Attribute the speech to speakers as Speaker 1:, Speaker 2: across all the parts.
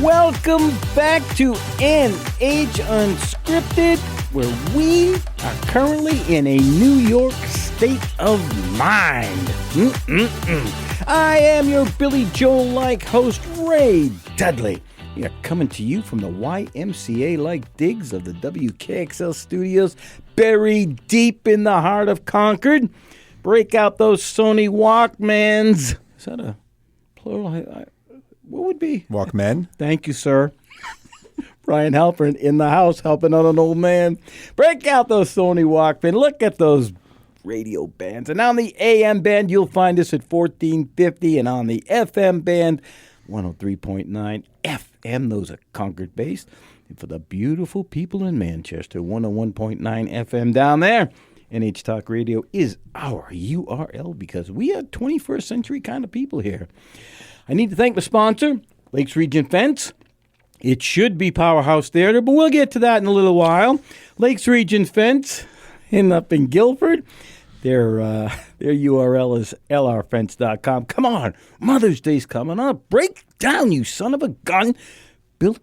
Speaker 1: Welcome back to NH Unscripted, where we are currently in a New York state of mind. I am your Billy Joel-like host, Ray Dudley. We are coming to you from the YMCA-like digs of the WKXL studios, buried deep in the heart of Concord. Break out those Sony Walkmans. Is that a plural? What would be?
Speaker 2: Walkmen.
Speaker 1: Thank you, sir. Bryan Halperin in the house helping out an old man. Break out those Sony Walkman. Look at those radio bands. And on the AM band, you'll find us at 1450. And on the FM band, 103.9 FM. Those are Concord-based. And for the beautiful people in Manchester, 101.9 FM down there. NH Talk Radio is our URL because we are 21st century kind of people here. I need to thank the sponsor, Lakes Region Fence. It should be Powerhouse Theater, but we'll get to that in a little while. Lakes Region Fence up in Guilford. Their URL is lrfence.com. Come on, Mother's Day's coming up. Break down, you son of a gun.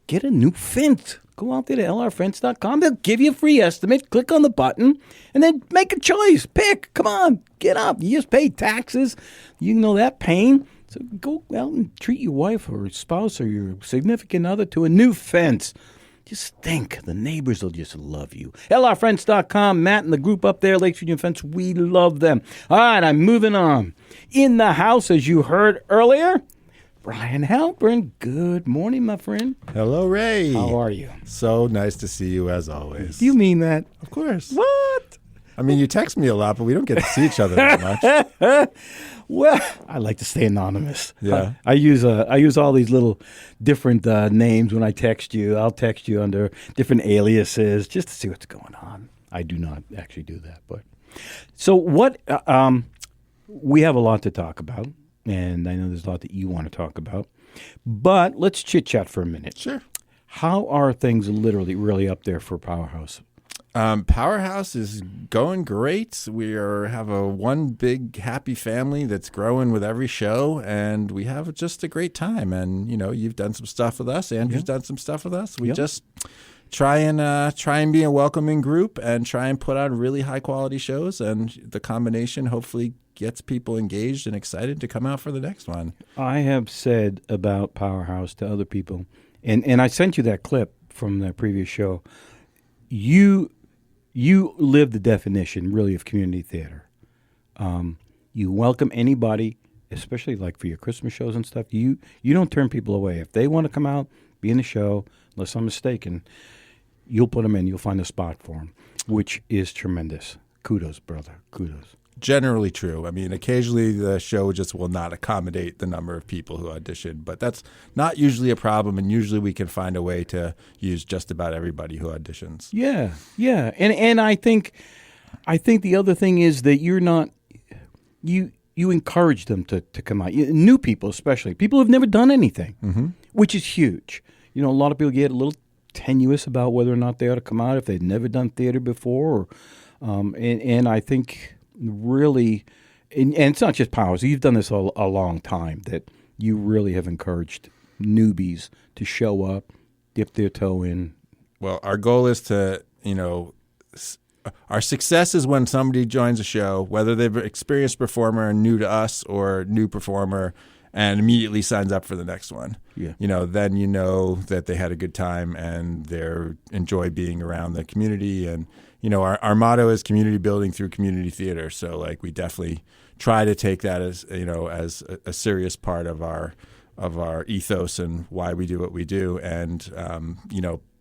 Speaker 1: Get a new fence. Go out there to lrfence.com. They'll give you a free estimate. Click on the button, and then make a choice. Pick. Come on. Get up. You just pay taxes. You know that pain. So go out and treat your wife or spouse or your significant other to a new fence. Just think. The neighbors will just love you. LRFriends.com. Matt and the group up there, Lakes Region Fence, we love them. All right, I'm moving on. In the house, as you heard earlier, Bryan Halperin. Good morning, my friend.
Speaker 2: Hello, Ray.
Speaker 1: How are you?
Speaker 2: So nice to see you as always.
Speaker 1: Do you mean that?
Speaker 2: Of course.
Speaker 1: What?
Speaker 2: I mean, you text me a lot, but we don't get to see each other that much.
Speaker 1: Well, I like to stay anonymous.
Speaker 2: Yeah.
Speaker 1: I use all these little different names when I text you. I'll text you under different aliases just to see what's going on. I do not actually do that, but so what? We have a lot to talk about, and I know there's a lot that you want to talk about. But let's chit chat for a minute.
Speaker 2: Sure.
Speaker 1: How are things literally really up there for Powerhouse?
Speaker 2: Powerhouse is going great. We have one big happy family that's growing with every show, and we have just a great time. And you've done some stuff with us. Andrew's done some stuff with us. We just try and be a welcoming group and try and put on really high quality shows. And the combination hopefully gets people engaged and excited to come out for the next one.
Speaker 1: I have said about Powerhouse to other people, and I sent you that clip from the previous show. You live the definition, really, of community theater. You welcome anybody, especially like for your Christmas shows and stuff. You don't turn people away. If they want to come out, be in the show, unless I'm mistaken, you'll put them in. You'll find a spot for them, which is tremendous. Kudos, brother. Kudos.
Speaker 2: Generally true. I mean, occasionally the show just will not accommodate the number of people who audition, but that's not usually a problem, and usually we can find a way to use just about everybody who auditions.
Speaker 1: Yeah. And I think the other thing is that you're not you encourage them to come out. New people especially. People who've never done anything, which is huge. A lot of people get a little tenuous about whether or not they ought to come out if they've never done theater before. And I think really, and it's not just Powers. You've done this a long time, that you really have encouraged newbies to show up, dip their toe in.
Speaker 2: Well, our goal is to, our success is when somebody joins a show, whether they've experienced performer and new to us or new performer, and immediately signs up for the next one.
Speaker 1: Yeah.
Speaker 2: Then you know that they had a good time and they enjoy being around the community. And our motto is community building through community theater. So we definitely try to take that as as a serious part of our ethos and why we do what we do. And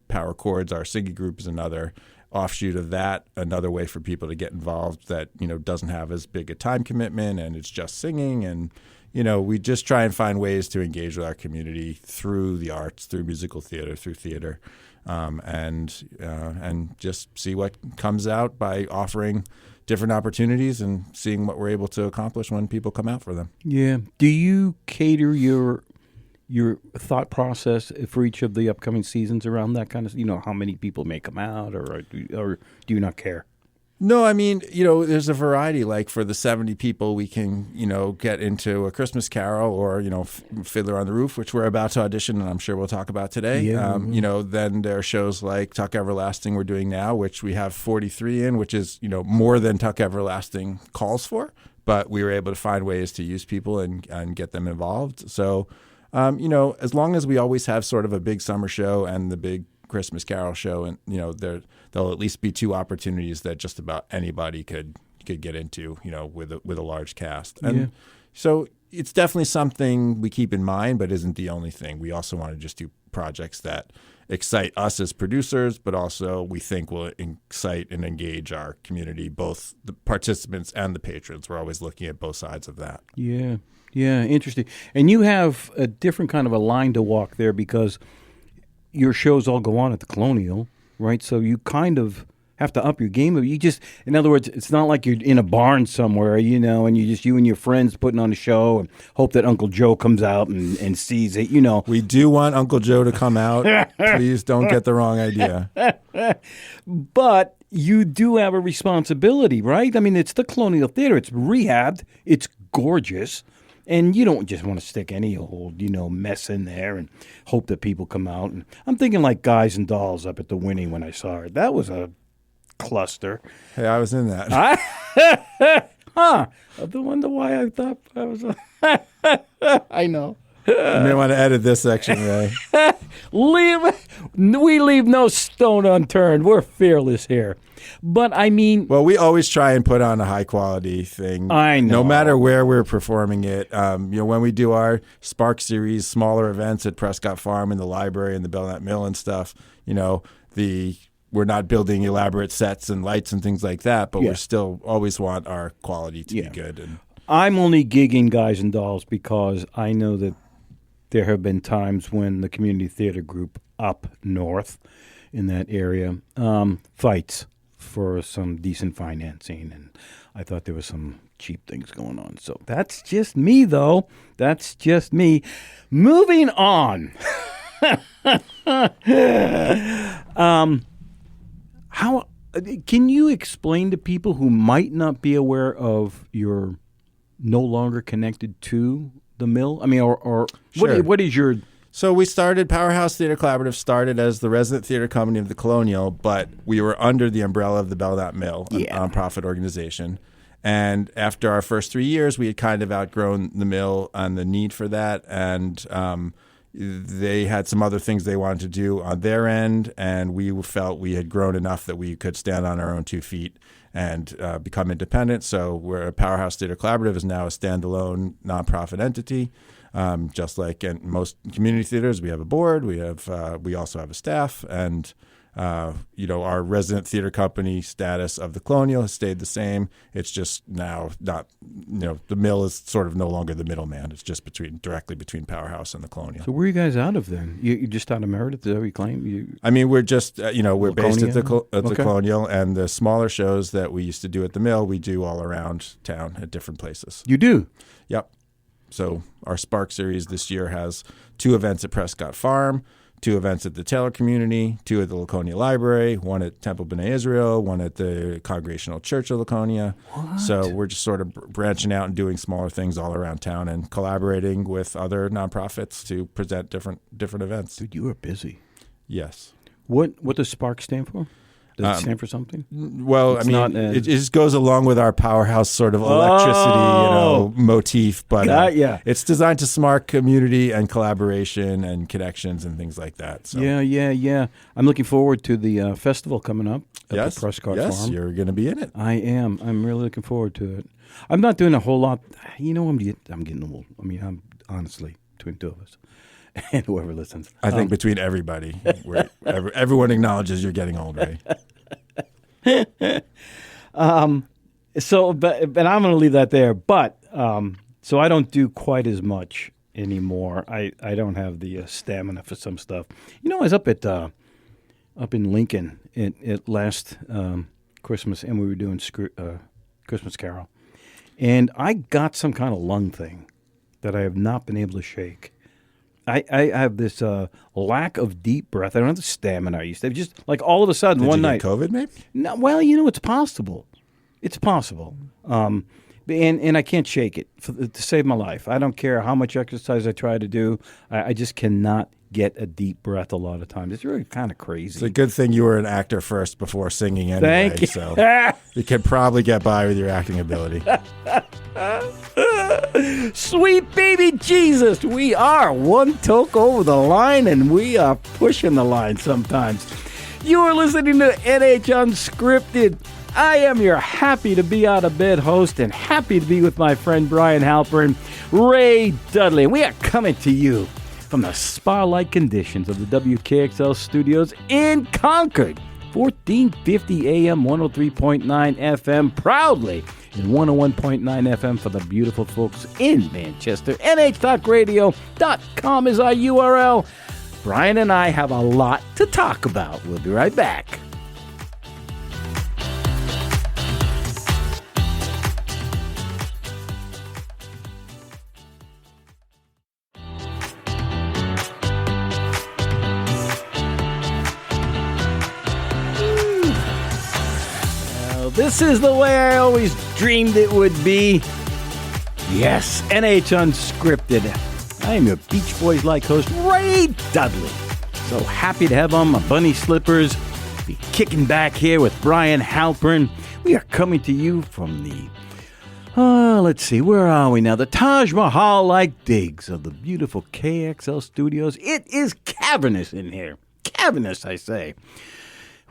Speaker 2: Power Chords, our singing group, is another offshoot of that, another way for people to get involved that doesn't have as big a time commitment and it's just singing. And we just try and find ways to engage with our community through the arts, through musical theater, through theater. And just see what comes out by offering different opportunities and seeing what we're able to accomplish when people come out for them.
Speaker 1: Yeah. Do you cater your thought process for each of the upcoming seasons around that kind of, how many people may come out, or do you not care?
Speaker 2: No, I mean, there's a variety. Like for the 70 people, we can, get into A Christmas Carol or, Fiddler on the Roof, which we're about to audition, and I'm sure we'll talk about today.
Speaker 1: Yeah,
Speaker 2: then there are shows like Tuck Everlasting we're doing now, which we have 43 in, which is, more than Tuck Everlasting calls for. But we were able to find ways to use people and get them involved. So, as long as we always have sort of a big summer show and the big Christmas Carol show, and there'll at least be 2 opportunities that just about anybody could get into, with a large cast. And so it's definitely something we keep in mind, but isn't the only thing. We also want to just do projects that excite us as producers, but also we think will excite and engage our community, both the participants and the patrons. We're always looking at both sides of that.
Speaker 1: Yeah, interesting. And you have a different kind of a line to walk there because your shows all go on at the Colonial, right? So you kind of have to up your game. In other words, it's not like you're in a barn somewhere, and you and your friends putting on a show and hope that Uncle Joe comes out and sees it,
Speaker 2: We do want Uncle Joe to come out. Please don't get the wrong idea.
Speaker 1: But you do have a responsibility, right? I mean, it's the Colonial Theater. It's rehabbed. It's gorgeous. And you don't just want to stick any old, mess in there and hope that people come out. And I'm thinking like Guys and Dolls up at the Winnie when I saw it. That was a cluster.
Speaker 2: Hey, I was in that.
Speaker 1: I wonder why I thought I was. I know.
Speaker 2: You may want to edit this section, Ray.
Speaker 1: We leave no stone unturned. We're fearless here. But I mean,
Speaker 2: well, we always try and put on a high quality thing.
Speaker 1: I know.
Speaker 2: No matter where we're performing it. When we do our Spark series, smaller events at Prescott Farm and the library and the Belknap Mill and stuff, we're not building elaborate sets and lights and things like that, but we still always want our quality to be good. And
Speaker 1: I'm only gigging Guys and Dolls because I know that there have been times when the community theater group up north in that area fights for some decent financing, and I thought there was some cheap things going on. So that's just me, though. That's just me. Moving on. How can you explain to people who might not be aware of your no longer connected to the mill? I mean, or
Speaker 2: Sure.
Speaker 1: what is your...
Speaker 2: So we started, Powerhouse Theater Collaborative started as the resident theater company of the Colonial, but we were under the umbrella of the Belknap Mill, a nonprofit organization. And after our first 3 years, we had kind of outgrown the mill and the need for that. And they had some other things they wanted to do on their end, and we felt we had grown enough that we could stand on our own 2 feet and become independent. So Powerhouse Theater Collaborative is now a standalone nonprofit entity. Just like in most community theaters, we have a board. We also have a staff, and our resident theater company status of the Colonial has stayed the same. It's just now not, the mill is sort of no longer the middleman. It's just directly between Powerhouse and the Colonial.
Speaker 1: So where are you guys out of then? You just out of Meredith? Is that what you claim?
Speaker 2: I mean, we're just we're based at the
Speaker 1: Okay.
Speaker 2: Colonial, and the smaller shows that we used to do at the mill, we do all around town at different places.
Speaker 1: You do?
Speaker 2: Yep. So our Spark series this year has 2 events at Prescott Farm, 2 events at the Taylor Community, 2 at the Laconia Library, 1 at Temple B'nai Israel, 1 at the Congregational Church of Laconia.
Speaker 1: What?
Speaker 2: So we're just sort of branching out and doing smaller things all around town and collaborating with other nonprofits to present different events.
Speaker 1: Dude, you are busy.
Speaker 2: Yes.
Speaker 1: What does Spark stand for? Does it stand for something?
Speaker 2: Well,
Speaker 1: It's
Speaker 2: I mean,
Speaker 1: not,
Speaker 2: it just goes along with our Powerhouse sort of electricity, motif. But it's designed to smart community and collaboration and connections and things like that. So.
Speaker 1: Yeah. I'm looking forward to the festival coming up at the Prescott Farm.
Speaker 2: Yes, you're going to be in it.
Speaker 1: I am. I'm really looking forward to it. I'm not doing a whole lot. I'm getting old. I mean, I'm honestly between 2 of us. And whoever listens.
Speaker 2: I think between everybody, everyone acknowledges you're getting old, Ray.
Speaker 1: But I'm going to leave that there. But so I don't do quite as much anymore. I don't have the stamina for some stuff. I was up in Lincoln at last Christmas, and we were doing Christmas Carol, and I got some kind of lung thing that I have not been able to shake. I have this lack of deep breath. I don't have the stamina I used to have. Just like all of a sudden
Speaker 2: Did
Speaker 1: one
Speaker 2: you
Speaker 1: night.
Speaker 2: get COVID, maybe?
Speaker 1: No, well, it's possible. It's possible. And I can't shake it to save my life. I don't care how much exercise I try to do. I just cannot get a deep breath a lot of times. It's really kind of crazy.
Speaker 2: It's a good thing you were an actor first before singing anyway.
Speaker 1: Thank you.
Speaker 2: So you can probably get by with your acting ability.
Speaker 1: Sweet baby Jesus, we are one toke over the line, and we are pushing the line sometimes. You are listening to NH Unscripted. I am your happy to be out of bed host and happy to be with my friend Bryan Halperin, Ray Dudley. And we are coming to you from the spa-like conditions of the WKXL studios in Concord, 1450 AM, 103.9 FM, proudly in 101.9 FM for the beautiful folks in Manchester. NHTalkRadio.com is our URL. Bryan and I have a lot to talk about. We'll be right back. This is the way I always dreamed it would be. Yes, NH Unscripted. I am your Beach Boys-like host, Ray Dudley. So happy to have on my bunny slippers, be kicking back here with Bryan Halperin. We are coming to you from the, let's see, where are we now? The Taj Mahal-like digs of the beautiful KXL studios. It is cavernous in here. Cavernous, I say.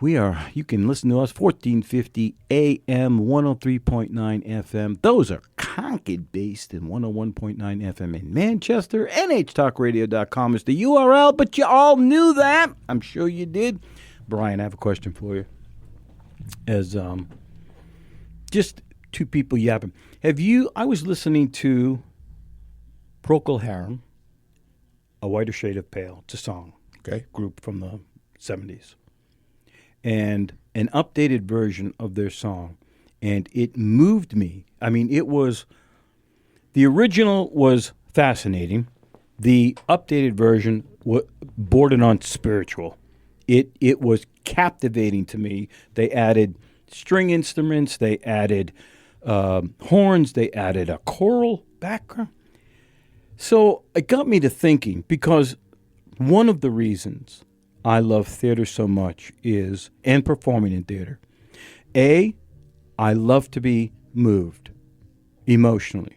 Speaker 1: You can listen to us 1450 AM, 103.9 FM. Those are Concord based and 101.9 FM in Manchester. NHTalkRadio.com is the URL, but you all knew that. I'm sure you did. Bryan, I have a question for you. As just two people yapping. I was listening to Procol Harum, A Whiter Shade of Pale. It's a song.
Speaker 2: Okay.
Speaker 1: Group from the 70s. And an updated version of their song. And it moved me. I mean, the original was fascinating. The updated version bordered on spiritual. It was captivating to me. They added string instruments. They added horns. They added a choral background. So it got me to thinking, because one of the reasons I love theater so much and performing in theater. I love to be moved emotionally.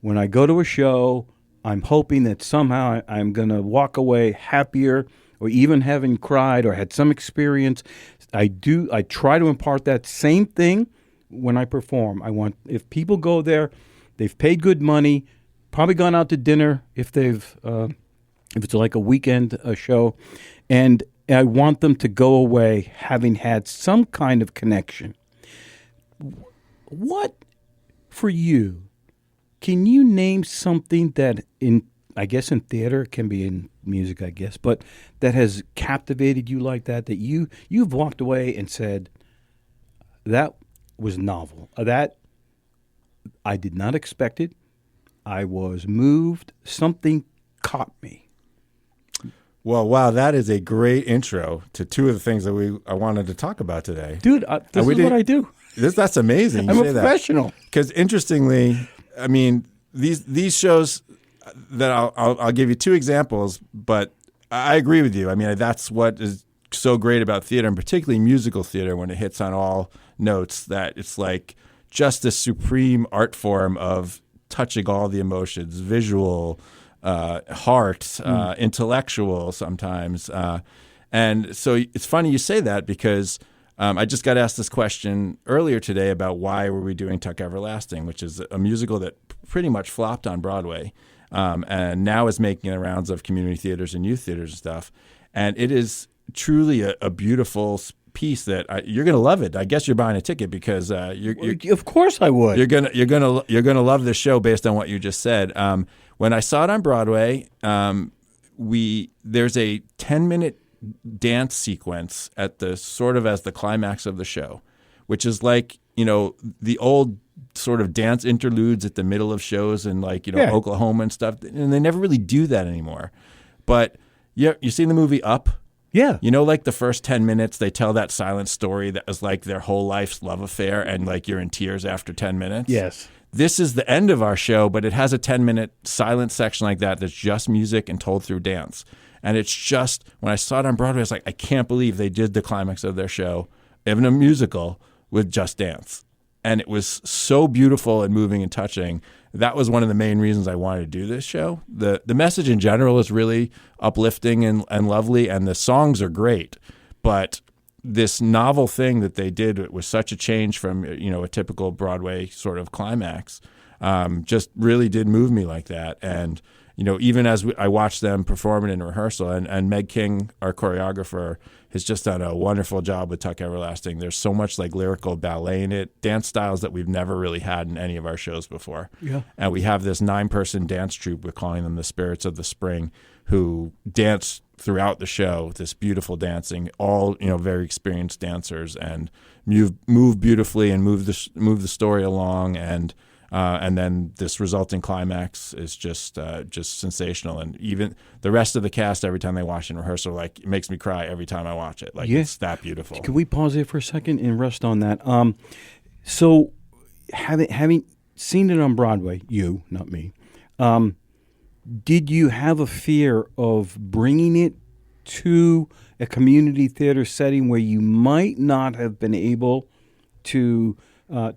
Speaker 1: When I go to a show, I'm hoping that somehow I'm going to walk away happier, or even having cried or had some experience. I try to impart that same thing when I perform. If people go there, they've paid good money, probably gone out to dinner if it's like a weekend show, and I want them to go away having had some kind of connection. What, for you, can you name something that in theater, it can be in music, I guess, but that has captivated you like that you've walked away and said, that was novel, that I did not expect it, I was moved, something caught me?
Speaker 2: Well, wow, that is a great intro to two of the things that I wanted to talk about today.
Speaker 1: Dude, this is what I do.
Speaker 2: That's amazing.
Speaker 1: I'm a professional.
Speaker 2: Because interestingly, I mean, these shows that I'll give you two examples, but I agree with you. I mean, that's what is so great about theater, and particularly musical theater, when it hits on all notes, that it's like just this supreme art form of touching all the emotions, visual, heart, intellectual sometimes. And so it's funny you say that, because I just got asked this question earlier today about why were we doing Tuck Everlasting, which is a musical that pretty much flopped on Broadway, and now is making the rounds of community theaters and youth theaters and stuff. And it is truly a beautiful piece that you're going to love it. I guess you're buying a ticket because
Speaker 1: of course I would.
Speaker 2: You're gonna love this show based on what you just said. When I saw it on Broadway, there's a 10-minute dance sequence at the sort of as the climax of the show, which is like, the old sort of dance interludes at the middle of shows in Oklahoma and stuff. And they never really do that anymore. But you seen the movie Up?
Speaker 1: Yeah.
Speaker 2: You know, like the first 10 minutes, they tell that silent story that was like their whole life's love affair, and like you're in tears after 10 minutes.
Speaker 1: Yes.
Speaker 2: This is the end of our show, but it has a 10-minute silent section like that that's just music and told through dance. And it's just, when I saw it on Broadway, I was like, I can't believe they did the climax of their show, even a musical, with just dance. And it was so beautiful and moving and touching. That was one of the main reasons I wanted to do this show. The message in general is really uplifting and lovely, and the songs are great. But this novel thing that they did, it was such a change from, you know, a typical Broadway sort of climax, just really did move me like that. And, you know, even as I watched them perform it in rehearsal, and Meg King, our choreographer, has just done a wonderful job with Tuck Everlasting. There's so much like lyrical ballet in it, dance styles that we've never really had in any of our shows before.
Speaker 1: Yeah.
Speaker 2: And we have this 9-person dance troupe, we're calling them the Spirits of the Spring, who dance throughout the show, this beautiful dancing, all, you know, very experienced dancers, and move beautifully and move the story along, and then this resulting climax is just sensational. And even the rest of the cast, every time they watch in rehearsal, like, it makes me cry every time I watch it. Like, it's that beautiful.
Speaker 1: Can we pause here for a second and rest on that? So, having seen it on Broadway, you, not me, did you have a fear of bringing it to a community theater setting where you might not have been able to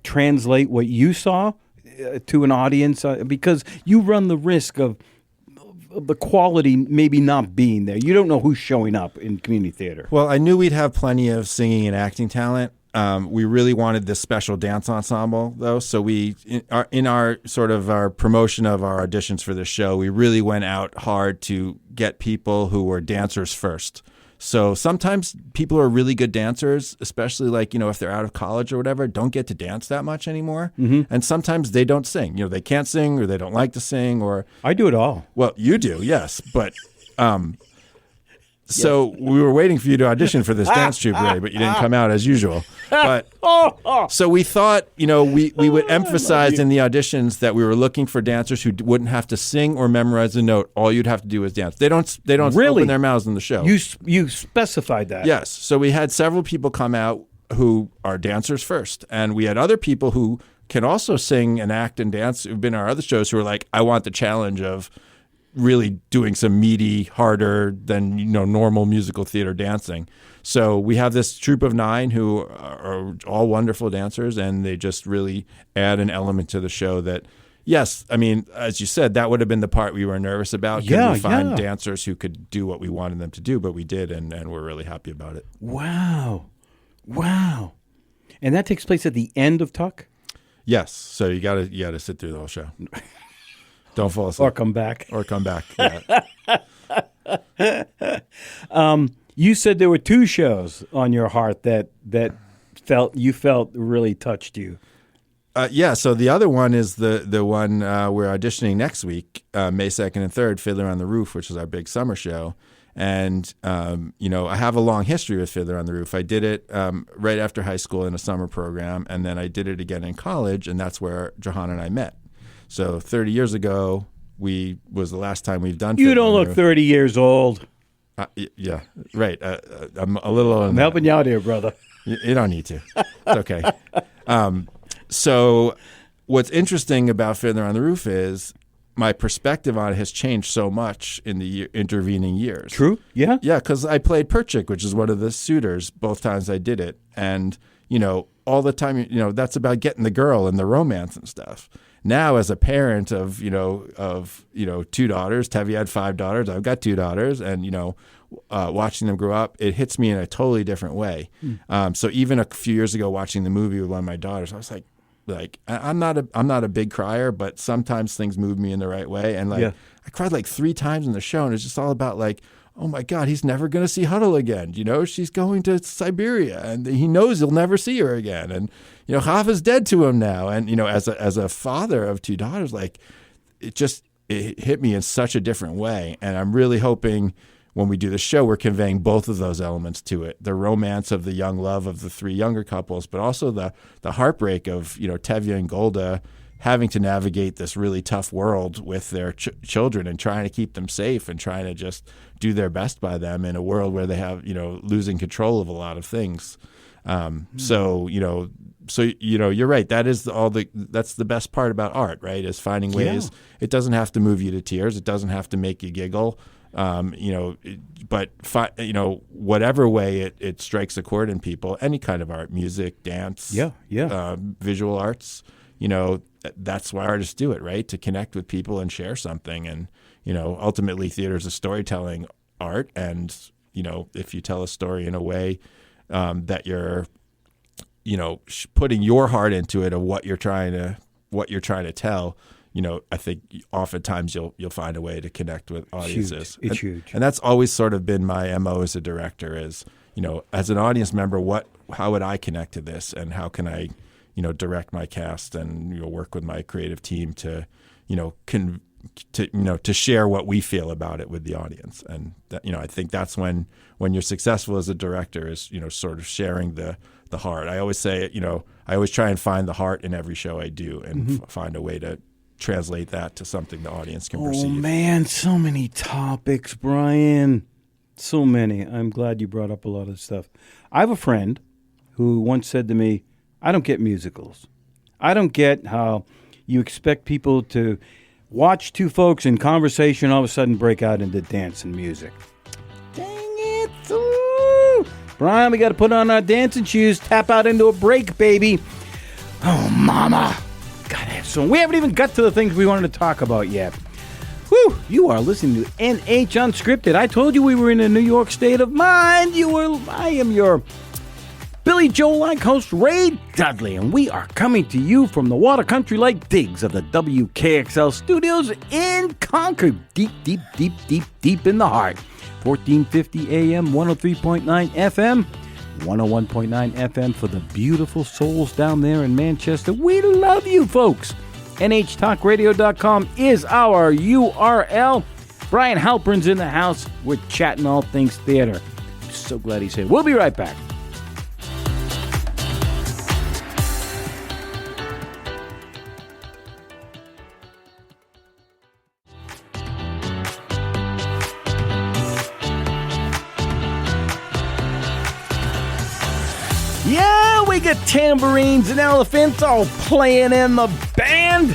Speaker 1: translate what you saw to an audience, because you run the risk of the quality maybe not being there? You don't know who's showing up in community theater.
Speaker 2: Well, I knew we'd have plenty of singing and acting talent. We really wanted this special dance ensemble, though. So we, in our sort of our promotion of our auditions for this show, we really went out hard to get people who were dancers first. So sometimes people who are really good dancers, especially like, you know, if they're out of college or whatever, don't get to dance that much anymore. Mm-hmm. And sometimes they don't sing. You know, they can't sing, or they don't like to sing, or...
Speaker 1: I do it all.
Speaker 2: Well, you do, yes. But so we were waiting for you to audition for this dance troupe, Ray, but you didn't come out as usual. But so we thought, you know, we would emphasize in the auditions that we were looking for dancers who wouldn't have to sing or memorize a note. All you'd have to do is dance. They don't
Speaker 1: really
Speaker 2: open their mouths in the show.
Speaker 1: You specified that.
Speaker 2: Yes. So we had several people come out who are dancers first, and we had other people who can also sing and act and dance who've been in our other shows who are like, I want the challenge of really doing some meaty, harder than, you know, normal musical theater dancing. So we have this troupe of 9 who are all wonderful dancers, and they just really add an element to the show that, yes, I mean, as you said, that would have been the part we were nervous about. Could we find dancers who could do what we wanted them to do? But we did, and we're really happy about it.
Speaker 1: Wow. And that takes place at the end of Tuck?
Speaker 2: Yes. So you gotta sit through the whole show. Don't fall asleep.
Speaker 1: Or come back.
Speaker 2: Yeah.
Speaker 1: You said there were 2 shows on your heart that you felt really touched you.
Speaker 2: Yeah, so the other one is the one we're auditioning next week, May 2nd and 3rd, Fiddler on the Roof, which is our big summer show. And, you know, I have a long history with Fiddler on the Roof. I did it right after high school in a summer program, and then I did it again in college, and that's where Johanna and I met. So 30 years ago, was the last time we've done.
Speaker 1: You don't look 30 years old.
Speaker 2: Yeah, right. I'm a little.
Speaker 1: I'm helping you out here, brother.
Speaker 2: You don't need to. It's okay. So what's interesting about Fiddler on the Roof is my perspective on it has changed so much in the intervening years.
Speaker 1: True. Yeah.
Speaker 2: Yeah, because I played Perchik, which is one of the suitors, both times I did it, and you know, all the time, you know, that's about getting the girl and the romance and stuff. Now, as a parent of 2 daughters, Tevi had 5 daughters. I've got 2 daughters, and you know, watching them grow up, it hits me in a totally different way. So even a few years ago, watching the movie with one of my daughters, I was like, I'm not a big crier, but sometimes things move me in the right way. And I cried like 3 times in the show, and it's just all about like, oh my God, he's never going to see Huddle again. You know, she's going to Siberia, and he knows he'll never see her again. And you know, Hava's dead to him now. And you know, as a father of 2 daughters, like it hit me in such a different way. And I'm really hoping when we do the show, we're conveying both of those elements to it: the romance of the young love of the 3 younger couples, but also the heartbreak of, you know, Tevye and Golda having to navigate this really tough world with their children and trying to keep them safe and trying to just do their best by them in a world where they have, losing control of a lot of things. So you're right. That's the best part about art, right? Is finding ways. Yeah. It doesn't have to move you to tears. It doesn't have to make you giggle. But whatever way it strikes a chord in people, any kind of art, music, dance, visual arts, that's why artists do it, right? To connect with people and share something. And, ultimately theater is a storytelling art. And, if you tell a story in a way that you're, putting your heart into it of what you're trying to tell, I think oftentimes you'll find a way to connect with audiences.
Speaker 1: It's huge.
Speaker 2: And that's always sort of been my MO as a director is, as an audience member, how would I connect to this, and how can I, direct my cast and work with my creative team to, to share what we feel about it with the audience. And that, I think that's when you're successful as a director is, sort of sharing the heart. I always say, I always try and find the heart in every show I do and find a way to translate that to something the audience can perceive.
Speaker 1: Oh, man, so many topics, Bryan. So many. I'm glad you brought up a lot of stuff. I have a friend who once said to me, I don't get musicals. I don't get how you expect people to watch two folks in conversation all of a sudden break out into dance and music. Dang it. Ooh. Bryan, we got to put on our dancing shoes, tap out into a break, baby. Oh, mama. So we haven't even got to the things we wanted to talk about yet. Whew, you are listening to NH Unscripted. I told you we were in a New York state of mind. I am your Billy Joel-like host, Ray Dudley, and we are coming to you from the water country like digs of the WKXL studios in Concord, deep in the heart. 1450 AM, 103.9 FM. 101.9 FM for the beautiful souls down there in Manchester. We love you, folks. NHTalkRadio.com is our URL. Bryan Halperin's in the house. We're chatting all things theater. I'm so glad he's here. We'll be right back. Yeah, we got tambourines and elephants all playing in the band.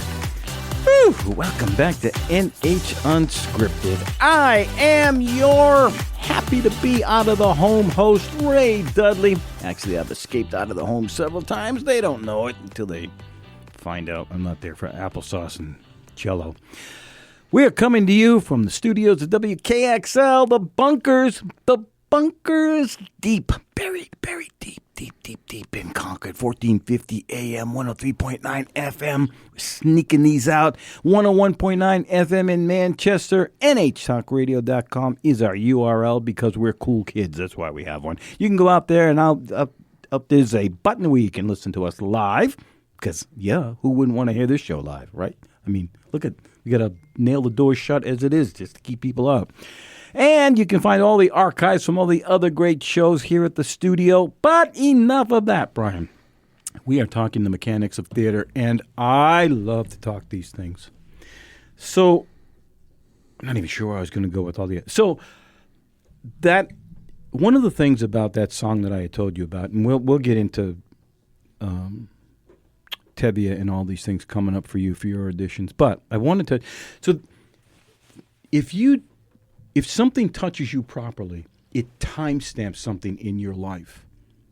Speaker 1: Whew, welcome back to NH Unscripted. I am your happy to be out of the home host, Ray Dudley. Actually, I've escaped out of the home several times. They don't know it until they find out I'm not there for applesauce and Jell-O. We are coming to you from the studios of WKXL, the bunkers deep, buried deep in Concord. 1450 AM, 103.9 FM. We're sneaking these out. 101.9 FM in Manchester. NHTalkRadio.com is our URL because we're cool kids. That's why we have one. You can go out there and up there's a button where you can listen to us live. Because, who wouldn't want to hear this show live, right? I mean, we got to nail the door shut as it is just to keep people out. And you can find all the archives from all the other great shows here at the studio. But enough of that, Bryan. We are talking the mechanics of theater, and I love to talk these things. So, I'm not even sure where I was going to go with all the... So, that... One of the things about that song that I had told you about, and we'll get into Tevye and all these things coming up for you for your auditions, but I wanted to... So, if something touches you properly, it timestamps something in your life,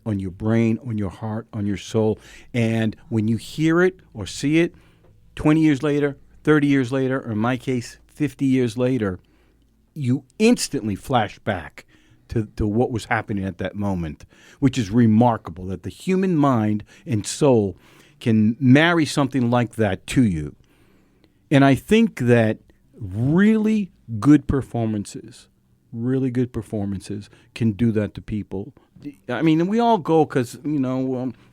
Speaker 1: on your brain, on your heart, on your soul. And when you hear it or see it 20 years later, 30 years later, or in my case, 50 years later, you instantly flash back to what was happening at that moment, which is remarkable that the human mind and soul can marry something like that to you. And I think that really good performances can do that to people. I mean, we all go because,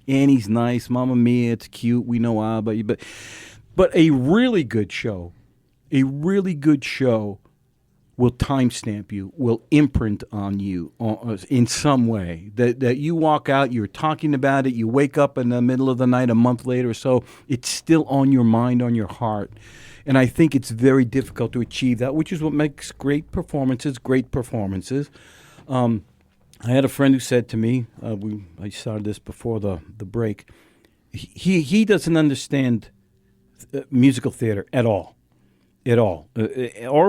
Speaker 1: Annie's nice, Mamma Mia, it's cute, we know ABBA. But a really good show will timestamp you, will imprint on you in some way. That you walk out, you're talking about it, you wake up in the middle of the night a month later or so, it's still on your mind, on your heart. And I think it's very difficult to achieve that, which is what makes great performances great performances. I had a friend who said to me, I started this before the break, he doesn't understand musical theater at all. Or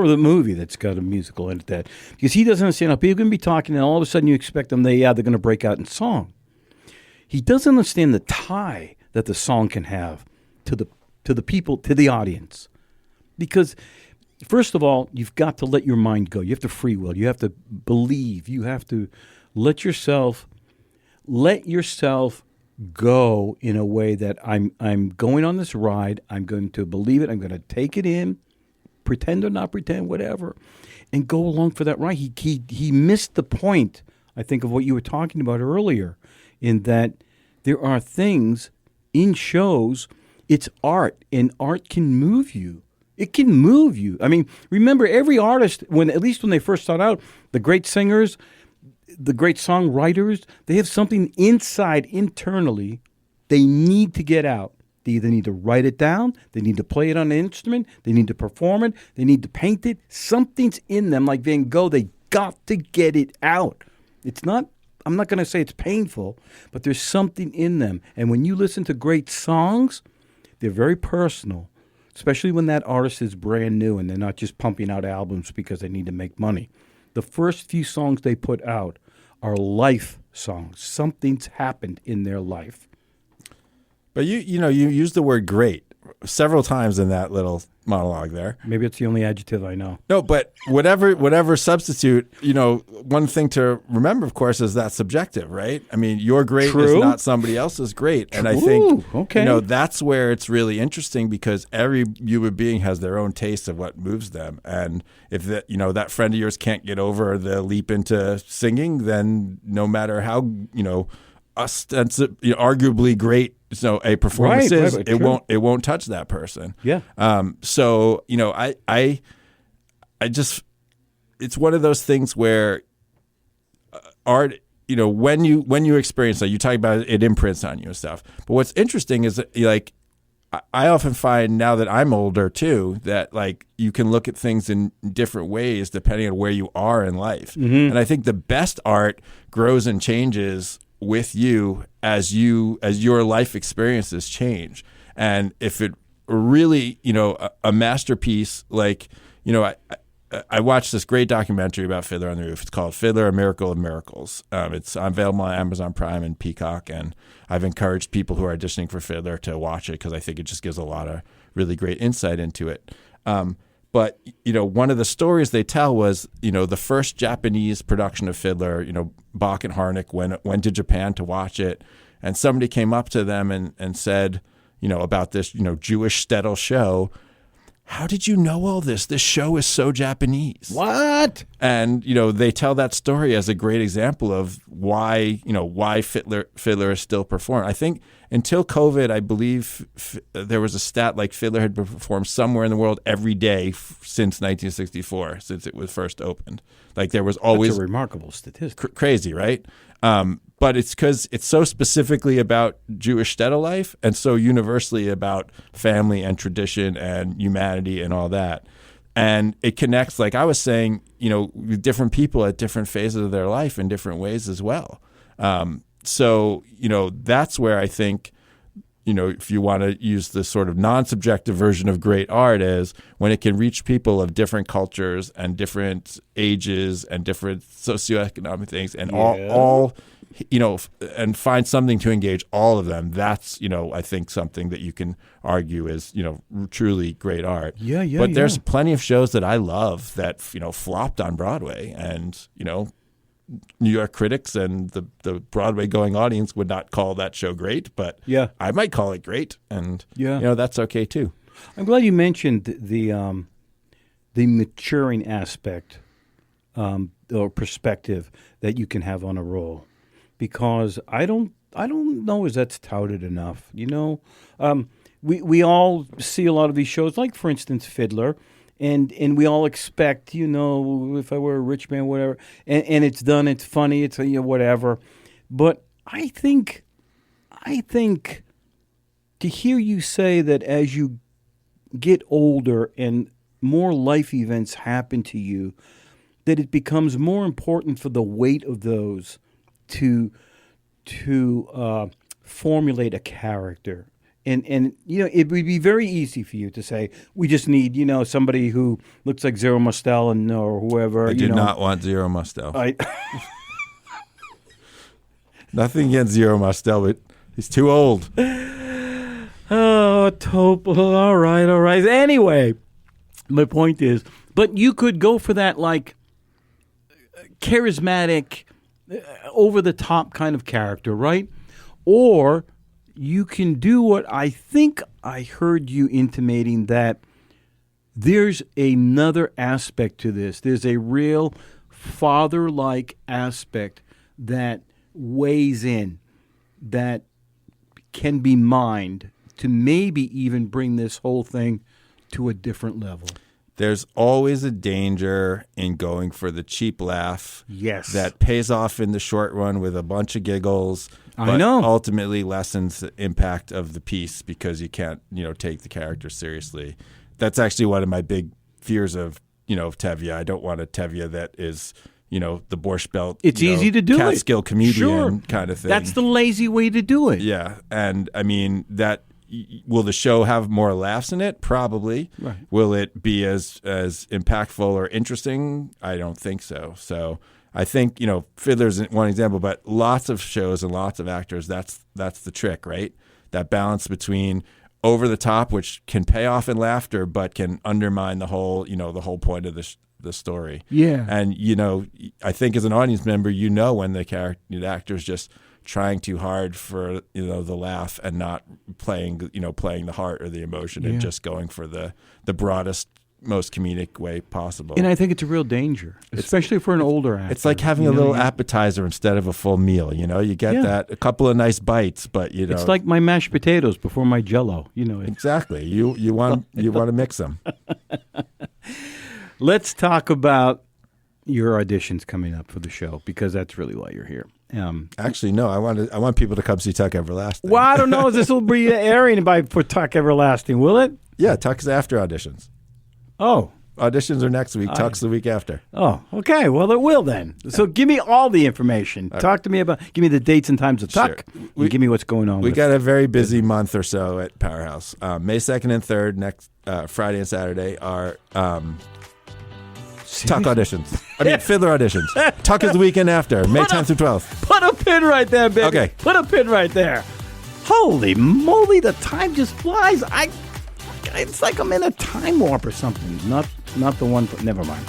Speaker 1: the movie that's got a musical in it, that because he doesn't understand how people can be talking and all of a sudden you expect them, they're going to break out in song. He doesn't understand the tie that the song can have to the people, to the audience. Because first of all, you've got to let your mind go. You have to free will. You have to believe. You have to let yourself go in a way that I'm going on this ride. I'm going to believe it. I'm going to take it in. Pretend or not pretend, whatever, and go along for that ride. He missed the point, I think, of what you were talking about earlier, in that there are things in shows, it's art, and art can move you. It can move you. I mean, remember, every artist, at least when they first start out, the great singers, the great songwriters, they have something inside, internally, they need to get out. They either need to write it down, they need to play it on an instrument, they need to perform it, they need to paint it. Something's in them, like Van Gogh, they got to get it out. I'm not going to say it's painful, but there's something in them. And when you listen to great songs, they're very personal, especially when that artist is brand new and they're not just pumping out albums because they need to make money. The first few songs they put out are life songs. Something's happened in their life.
Speaker 2: But you used the word great several times in that little monologue there.
Speaker 1: Maybe it's the only adjective I know.
Speaker 2: No, but whatever substitute, one thing to remember, of course, is that subjective, right? I mean, your great is not somebody else's great.
Speaker 1: True.
Speaker 2: And I think,
Speaker 1: okay.
Speaker 2: That's where it's really interesting, because every human being has their own taste of what moves them. And if that friend of yours can't get over the leap into singing, then no matter how, arguably great, a performance is,
Speaker 1: right,
Speaker 2: it won't touch that person.
Speaker 1: Yeah.
Speaker 2: So I just, it's one of those things where art, when you experience that, you talk about it imprints on you and stuff. But what's interesting is that, I often find now that I'm older too, that you can look at things in different ways depending on where you are in life. Mm-hmm. And I think the best art grows and changes with you as your life experiences change. And if it really, a masterpiece, I watched this great documentary about Fiddler on the Roof. It's called Fiddler, A Miracle of Miracles. It's available on Amazon Prime and Peacock, and I've encouraged people who are auditioning for Fiddler to watch it because I think it just gives a lot of really great insight into it. But, one of the stories they tell was, the first Japanese production of Fiddler, Bach and Harnick went to Japan to watch it, and somebody came up to them and said, about this, Jewish shtetl show, how did you know all this? This show is so Japanese.
Speaker 1: What?
Speaker 2: And, they tell that story as a great example of why Fiddler is still performed. I think until COVID, I believe there was a stat like Fiddler had been performed somewhere in the world every day since 1964, since it was first opened. There was always...
Speaker 1: That's a remarkable statistic.
Speaker 2: Crazy, right? But it's because it's so specifically about Jewish shtetl life and so universally about family and tradition and humanity and all that. And it connects, like I was saying, with different people at different phases of their life in different ways as well. So, that's where I think, if you want to use the sort of non-subjective version of great art, is when it can reach people of different cultures and different ages and different socioeconomic things and all and find something to engage all of them. That's, I think something that you can argue is, truly great art.
Speaker 1: Yeah.
Speaker 2: But there's plenty of shows that I love that, flopped on Broadway, and, New York critics and the Broadway going audience would not call that show great, but I might call it great, and that's okay too.
Speaker 1: I'm glad you mentioned the maturing aspect or perspective that you can have on a role, because I don't know as that's touted enough. We all see a lot of these shows, like for instance Fiddler, and we all expect, if I were a rich man, whatever, and it's done, it's funny, it's whatever. But I think to hear you say that as you get older and more life events happen to you, that it becomes more important for the weight of those to formulate a character. And it would be very easy for you to say, we just need, somebody who looks like Zero Mostel or whoever.
Speaker 2: I do not want Zero Mostel. Nothing against Zero Mostel, but he's too old.
Speaker 1: Oh, Topol. All right. Anyway, my point is, but you could go for that like charismatic, over-the-top kind of character, right? Or you can do what I think I heard you intimating, that there's another aspect to this. There's a real father-like aspect that weighs in, that can be mined to maybe even bring this whole thing to a different level.
Speaker 2: There's always a danger in going for the cheap laugh.
Speaker 1: Yes.
Speaker 2: That pays off in the short run with a bunch of giggles.
Speaker 1: I know.
Speaker 2: Ultimately lessens the impact of the piece because you can't, take the character seriously. That's actually one of my big fears of Tevye. I don't want a Tevye that is, the Borscht Belt.
Speaker 1: It's easy to do
Speaker 2: Catskill comedian kind of thing.
Speaker 1: That's the lazy way to do it.
Speaker 2: Yeah. And I mean, will the show have more laughs in it? Probably.
Speaker 1: Right.
Speaker 2: Will it be as impactful or interesting? I don't think so. So I think, Fiddler's one example, but lots of shows and lots of actors, that's the trick, right? That balance between over the top, which can pay off in laughter, but can undermine the whole point of the story.
Speaker 1: Yeah.
Speaker 2: And, I think as an audience member, when the actor's just trying too hard for the laugh and not playing the heart or the emotion, and just going for the broadest, most comedic way possible.
Speaker 1: And I think it's a real danger, especially for an older actor.
Speaker 2: It's like having a little appetizer insteat of a full meal. You get that, a couple of nice bites, but
Speaker 1: it's like my mashed potatoes before my Jell-O.
Speaker 2: Exactly. You want to mix them.
Speaker 1: Let's talk about your auditions coming up for the show, because that's really why you're here.
Speaker 2: Actually, no. I want people to come see Tuck Everlasting.
Speaker 1: Well, I don't know if this will be airing for Tuck Everlasting, will it?
Speaker 2: Yeah, Tuck's after auditions.
Speaker 1: Oh.
Speaker 2: Auditions are next week. Tuck's the week after.
Speaker 1: Oh, okay. Well, it will then. So give me all the information. Talk to me give me the dates and times of Tuck. Sure. Give me what's going on.
Speaker 2: We got a very busy month or so at Powerhouse. May 2nd and 3rd, next Friday and Saturday, are Tuck auditions. Fiddler auditions. Tuck is the weekend after, May 10th through 12th.
Speaker 1: Put a pin right there, baby.
Speaker 2: Okay.
Speaker 1: Put a pin right there. Holy moly, the time just flies. It's like I'm in a time warp or something. Not the one. Never mind.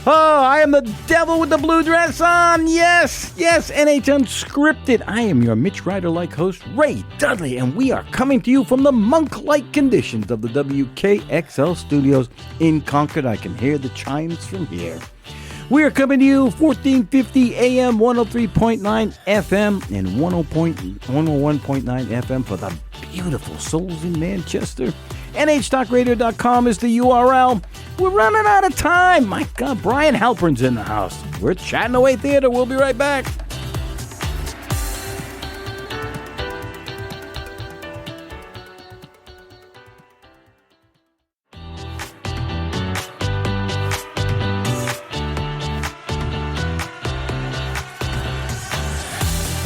Speaker 1: Oh, I am the devil with the blue dress on. Yes, NH Unscripted. I am your Mitch Ryder-like host, Ray Dudley, and we are coming to you from the monk-like conditions of the WKXL studios in Concord. I can hear the chimes from here. We are coming to you 1450 AM, 103.9 FM, and 101.9 FM for the beautiful souls in Manchester. NHTalkRadio.com is the URL. We're running out of time. My God, Bryan Halperin's in the house. We're chatting away theater. We'll be right back.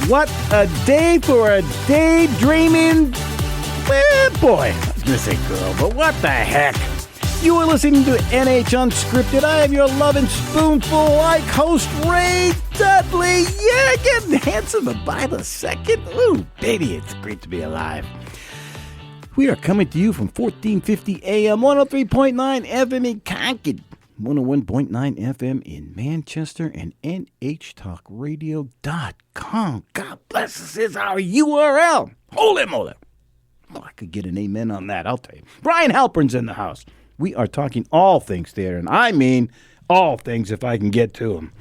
Speaker 1: What a day for a daydreaming. Boy, I was going to say girl, but what the heck? You are listening to NH Unscripted. I am your loving spoonful-like host, Ray Dudley. Yeah, getting handsomer by the second. Ooh, baby, it's great to be alive. We are coming to you from 1450 AM, 103.9 FM in Concord, 101.9 FM in Manchester, and NHTalkRadio.com. God bless us is our URL. Holy moly. Oh, I could get an amen on that, I'll tell you. Bryan Halperin's in the house. We are talking all things theater, and I mean all things if I can get to them.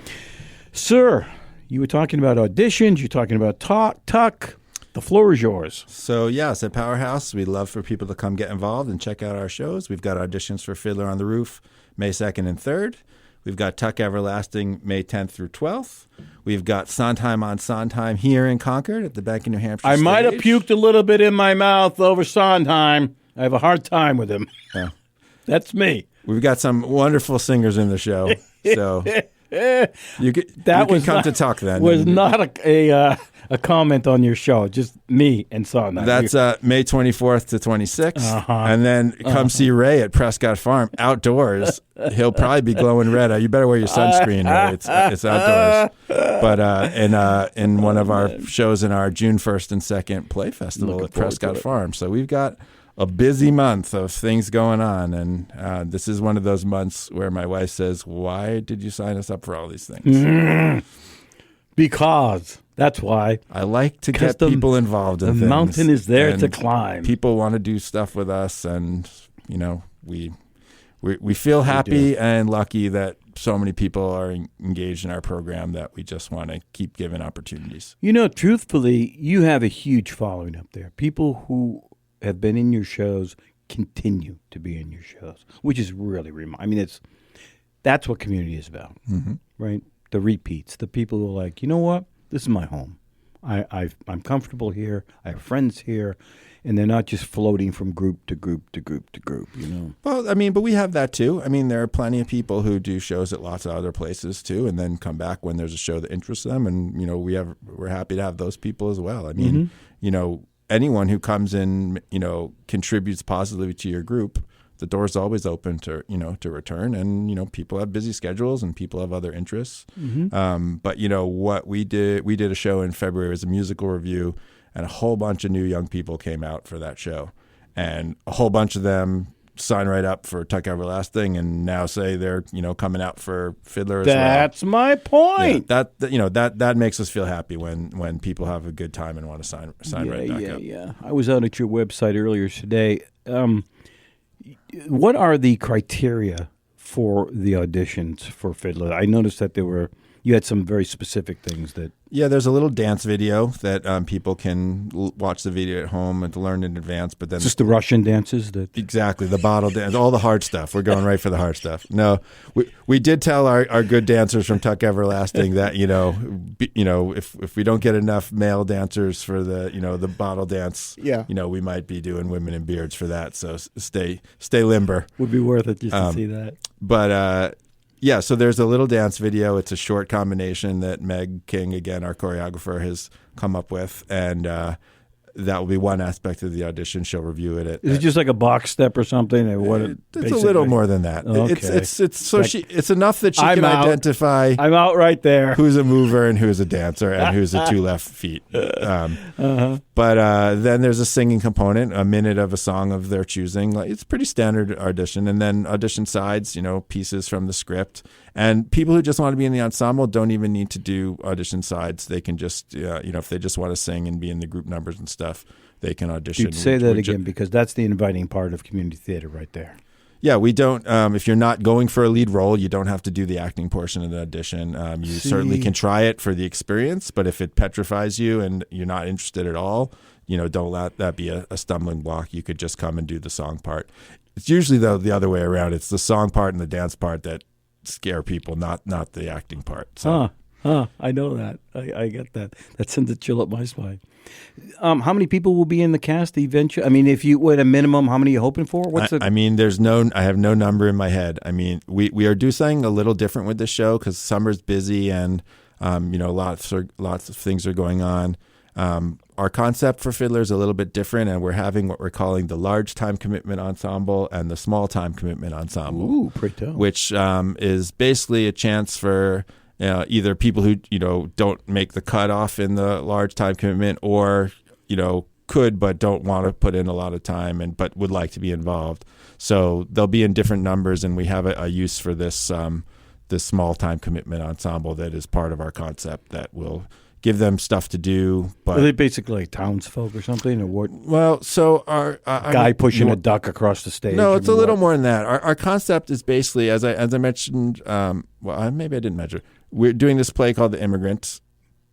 Speaker 1: Sir, you were talking about auditions. You're talking about Tuck. The floor is yours.
Speaker 2: So, yes, at Powerhouse, we'd love for people to come get involved and check out our shows. We've got auditions for Fiddler on the Roof May 2nd and 3rd. We've got Tuck Everlasting May 10th through 12th. We've got Sondheim on Sondheim here in Concord at the Bank of New Hampshire
Speaker 1: I
Speaker 2: stage.
Speaker 1: might have puked a little bit in my mouth over Sondheim. I have a hard time with him.
Speaker 2: Yeah.
Speaker 1: That's me.
Speaker 2: We've got some wonderful singers in the show. So you can come to Tuck then.
Speaker 1: Was not a comment on your show, just me and Sondheim.
Speaker 2: That's May 24th to 26th. And then come see Ray at Prescott Farm outdoors. He'll probably be glowing red. You better wear your sunscreen, Ray. It's outdoors. But in one of our shows in our June 1st and 2nd Play Festival at Prescott Farm. So we've got a busy month of things going on. And this is one of those months where my wife says, why did you sign us up for all these things?
Speaker 1: Because. That's why. I
Speaker 2: like to get people involved in things.
Speaker 1: The mountain is there to climb.
Speaker 2: People want to do stuff with us, and we feel happy and lucky that so many people are engaged in our program that we just want to keep giving opportunities.
Speaker 1: Truthfully, you have a huge following up there. People who have been in your shows continue to be in your shows, which is really that's what community is about, right? The repeats, the people who are like, you know what? This is my home. I'm comfortable here. I have friends here, and they're not just floating from group to group to group to group.
Speaker 2: Well, but we have that too. There are plenty of people who do shows at lots of other places too, and then come back when there's a show that interests them. And we're happy to have those people as well. Anyone who comes in, contributes positively to your group. The door's always open to return, and people have busy schedules and people have other interests. But what we did a show in February. It was a musical review, and a whole bunch of new young people came out for that show, and a whole bunch of them signed right up for Tuck Everlasting, and now say they're coming out for Fiddler as well.
Speaker 1: That's my point.
Speaker 2: Yeah, that makes us feel happy when people have a good time and want to sign right back up.
Speaker 1: Yeah. I was out at your website earlier today. What are the criteria for the auditions for Fiddler? I noticed that you had some very specific things that...
Speaker 2: Yeah, there's a little dance video that people can watch the video at home and to learn in advance. But then
Speaker 1: just the Russian dances?
Speaker 2: Exactly, the bottle dance, all the hard stuff. We're going right for the hard stuff. No, we did tell our good dancers from Tuck Everlasting that if we don't get enough male dancers for the bottle dance, we might be doing women in beards for that. So stay limber.
Speaker 1: Would be worth it just to see that.
Speaker 2: But. Yeah, so there's a little dance video. It's a short combination that Meg King, again, our choreographer, has come up with, and that will be one aspect of the audition. She'll review it.
Speaker 1: Is it just like a box step or something?
Speaker 2: It's a little more than that. Okay. It's enough that she can identify.
Speaker 1: I'm out right there.
Speaker 2: Who's a mover and who's a dancer and who's the two left feet. But then there's a singing component, a minute of a song of their choosing. It's a pretty standard audition, and then audition sides, pieces from the script. And people who just want to be in the ensemble don't even need to do audition sides. They can just, if they just want to sing and be in the group numbers and stuff, they can audition.
Speaker 1: You'd say that again, because that's the inviting part of community theater right there.
Speaker 2: Yeah, we don't. If you're not going for a lead role, you don't have to do the acting portion of the audition. You certainly can try it for the experience, but if it petrifies you and you're not interested at all, don't let that be a stumbling block. You could just come and do the song part. It's usually, though, the other way around. It's the song part and the dance part that scare people, not the acting part. So.
Speaker 1: I know that. I get that. That sends a chill up my spine. How many people will be in the cast eventually? If you at a minimum, how many are you hoping for?
Speaker 2: I have no number in my head. We are doing something a little different with this show because summer's busy and lots of things are going on. Our concept for Fiddler is a little bit different, and we're having what we're calling the large time commitment ensemble and the small time commitment ensemble.
Speaker 1: Ooh, pretty tough.
Speaker 2: Which is basically a chance for either people who don't make the cutoff in the large time commitment, or could but don't want to put in a lot of time but would like to be involved. So they'll be in different numbers, and we have a use for this small time commitment ensemble that is part of our concept that will give them stuff to do. But
Speaker 1: are they basically like townsfolk or something, or what?
Speaker 2: Well, so our
Speaker 1: guy pushing a duck across the stage.
Speaker 2: No, it's a little more than that. Our concept is basically, as I mentioned. Maybe I didn't mention. We're doing this play called The Immigrants,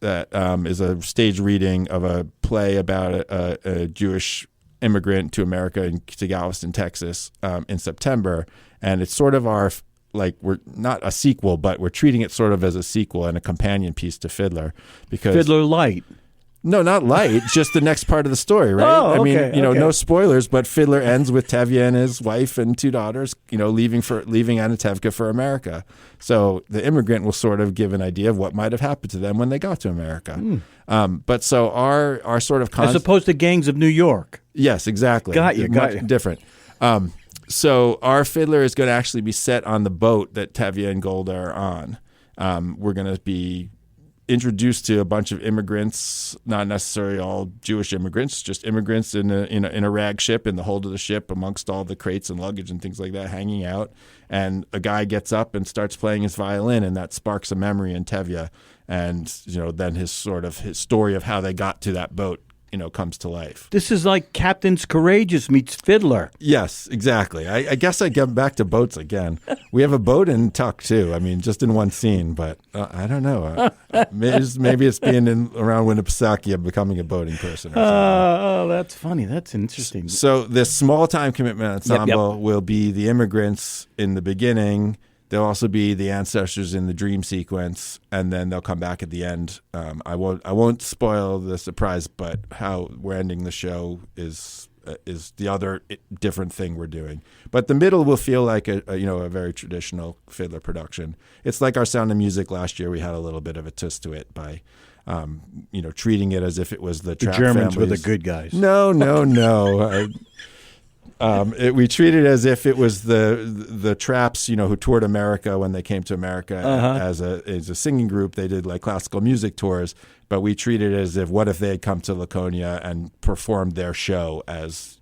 Speaker 2: that is a stage reading of a play about a Jewish immigrant to America to Galveston, Texas, in September, and it's sort of our we're not a sequel, but we're treating it sort of as a sequel and a companion piece to Fiddler, because
Speaker 1: Fiddler Light.
Speaker 2: No, not light, just the next part of the story, right?
Speaker 1: Oh,
Speaker 2: I mean,
Speaker 1: okay,
Speaker 2: no spoilers, but Fiddler ends with Tevye and his wife and 2 daughters, leaving Anatevka for America. So the immigrant will sort of give an idea of what might have happened to them when they got to America. But so our sort of
Speaker 1: as opposed to Gangs of New York.
Speaker 2: Yes, exactly.
Speaker 1: Got you.
Speaker 2: Different. So our Fiddler is going to actually be set on the boat that Tevye and Golda are on. We're going to be introduced to a bunch of immigrants, not necessarily all Jewish immigrants, just immigrants in a rag ship in the hold of the ship amongst all the crates and luggage and things like that hanging out. And a guy gets up and starts playing his violin, and that sparks a memory in Tevye. And then his story of how they got to that boat comes to life.
Speaker 1: This is like Captain's Courageous meets Fiddler.
Speaker 2: Yes, exactly. I guess I get back to boats again. We have a boat in Tuck too. I mean, just in one scene, but I don't know. Maybe it's being around Winnipesaukee, becoming a boating person. Or something.
Speaker 1: Oh, that's funny. That's interesting.
Speaker 2: So this small time commitment ensemble will be the immigrants in the beginning. There'll also be the ancestors in the dream sequence, and then they'll come back at the end. I won't spoil the surprise, but how we're ending the show is the other different thing we're doing. But the middle will feel like a very traditional Fiddler production. It's like our Sound of Music last year. We had a little bit of a twist to it by treating it as if it was the Trapp
Speaker 1: Germans
Speaker 2: families.
Speaker 1: were the good guys.
Speaker 2: No. We treated it as if it was the Trapps, who toured America when they came to America as a singing group. They did like classical music tours, but we treated it as what if they had come to Laconia and performed their show as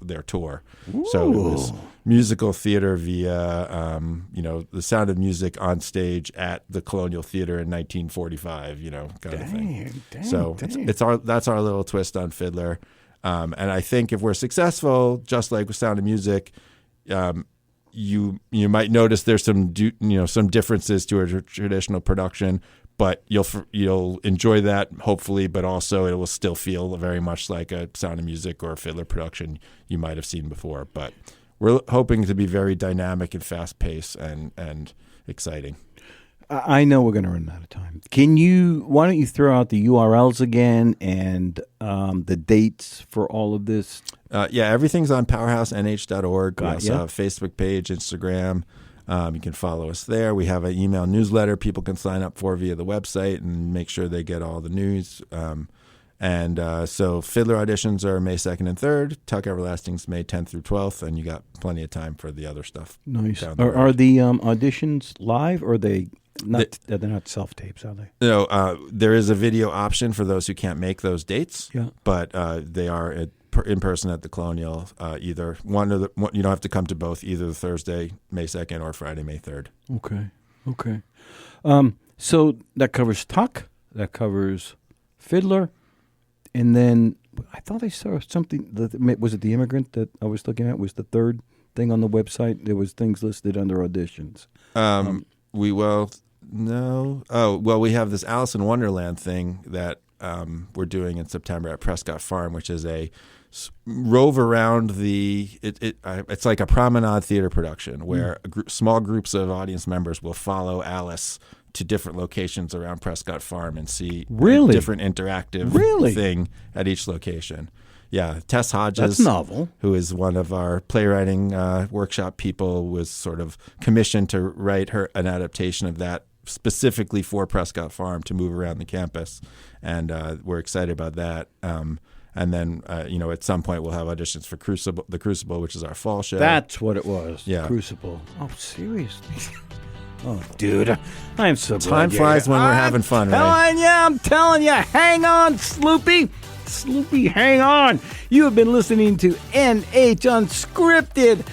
Speaker 2: their tour. Ooh. So it was musical theater via the Sound of Music on stage at the Colonial Theater in 1945, kind of thing. So that's our little twist on Fiddler. And I think if we're successful, just like with Sound of Music, you might notice there's some differences to a traditional production, but you'll enjoy that hopefully. But also it will still feel very much like a Sound of Music or a Fiddler production you might have seen before. But we're hoping to be very dynamic and fast paced and exciting.
Speaker 1: I know we're going to run out of time. Why don't you throw out the URLs again and the dates for all of this?
Speaker 2: Everything's on powerhousenh.org. We also have a Facebook page, Instagram. You can follow us there. We have an email newsletter people can sign up for via the website and make sure they get all the news. So Fiddler auditions are May 2nd and 3rd. Tuck Everlasting's May 10th through 12th, and you got plenty of time for the other stuff.
Speaker 1: Nice. Are the auditions live, or are they not? They're not self-tapes, are they?
Speaker 2: No, there is a video option for those who can't make those dates. Yeah. But they are in person at the Colonial. Either one you don't have to come to both. Either Thursday, May 2nd, or Friday, May 3rd.
Speaker 1: Okay. So that covers Tuck. That covers Fiddler. And then I thought I saw something. Was it The Immigrant that I was looking at? Was the third thing on the website? There was things listed under auditions.
Speaker 2: No. Oh, well, we have this Alice in Wonderland thing that we're doing in September at Prescott Farm, which is a rove around it's like a promenade theater production where small groups of audience members will follow Alice to different locations around Prescott Farm and see a different interactive thing at each location. Yeah, Tess Hodges,
Speaker 1: that's novel,
Speaker 2: who is one of our playwriting workshop people, was sort of commissioned to write an adaptation of that specifically for Prescott Farm to move around the campus, and we're excited about that. And then, at some point we'll have auditions for The Crucible, which is our fall show.
Speaker 1: That's what it was.
Speaker 2: Yeah.
Speaker 1: Crucible. Oh, seriously? Oh, dude, I am so glad.
Speaker 2: Time flies when we're having fun, right?
Speaker 1: I'm telling you, hang on, Sloopy. Sloopy, hang on. You have been listening to NH Unscripted.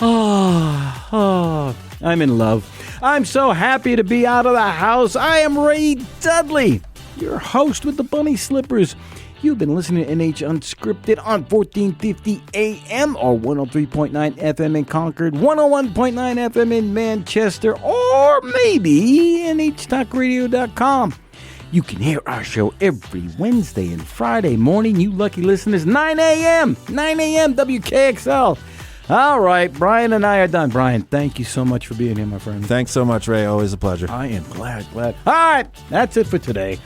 Speaker 1: Oh, I'm in love. I'm so happy to be out of the house. I am Ray Dudley, your host with the bunny slippers. You've been listening to NH Unscripted on 1450 AM or 103.9 FM in Concord, 101.9 FM in Manchester, or maybe nhtalkradio.com. You can hear our show every Wednesday and Friday morning, you lucky listeners, 9 a.m. 9 a.m. WKXL. All right, Bryan and I are done. Bryan, thank you so much for being here, my friend.
Speaker 2: Thanks so much, Ray. Always a pleasure.
Speaker 1: I am glad. All right, that's it for today.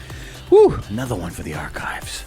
Speaker 1: Whew, another one for the archives.